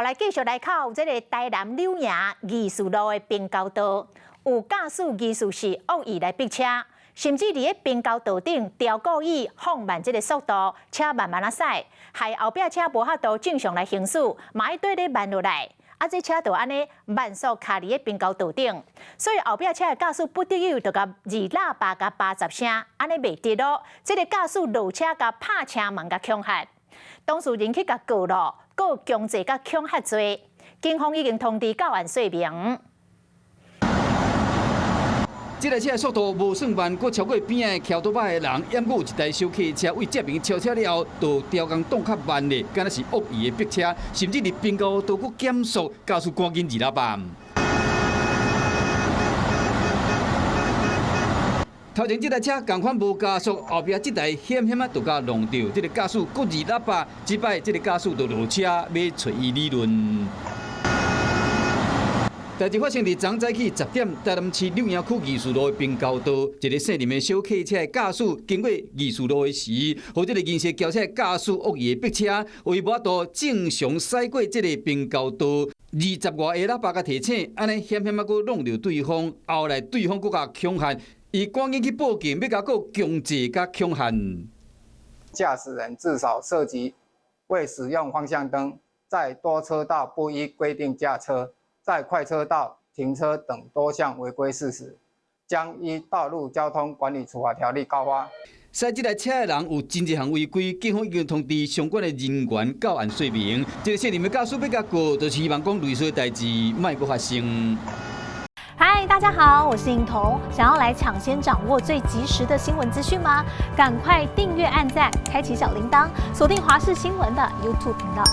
来继续来考这个台南柳营艺术路的平交道，有驾驶技术是恶意来逼车，甚至伫咧平交道顶调故意放慢这个速度，车慢慢啊驶，害后壁车无法度正常来行驶，嘛要对咧慢落来。啊，这车就安尼慢速卡伫咧平交道顶，所以后壁车的驾驶不得已就甲二喇叭甲80声，安尼袂得咯。这个驾驶落车甲拍车门甲恐吓，当事人去甲告咯，告强制甲恐吓罪。警方已经通知到案说明。这台车的速度无算慢，佫超过边仔桥倒摆的人，掩佫有一台小客车为这边超车了后，就调工动较慢咧，敢若是恶意的逼车，甚至伫平交道佫减速，驾驶赶紧二喇叭。头前这台车同款无加速，后壁这台险险啊就甲弄到，这个驾驶佫二喇叭，即摆这个驾驶就落车要找伊理论。代志发生伫昨早起10点，台南市柳营区艺术路的平交道，一个姓林的小客车的驾驶经过艺术路的时，和这个银色轿车驾驶恶意的逼车，为无法度正常驶过这个平交道，20外个喇叭甲提醒，安尼险险啊，佫弄到对方，后来对方佫甲恐吓，伊赶紧去报警，要甲佫强制甲恐吓。驾驶人至少涉及未使用方向灯，在多车道不依规定驾车。在快车道停车等多项违规事实，将依《道路交通管理处罚条例》告发。驶这台车的人有真侪项违规，警方已经通知相关的人员到案说明。这个姓林的驾驶要甲告，就是希望讲类似的代志莫阁发生。嗨，大家好，我是颖彤。想要来抢先掌握最及时的新闻资讯吗？赶快订阅、按赞、开启小铃铛，锁定华视新闻的 YouTube 频道。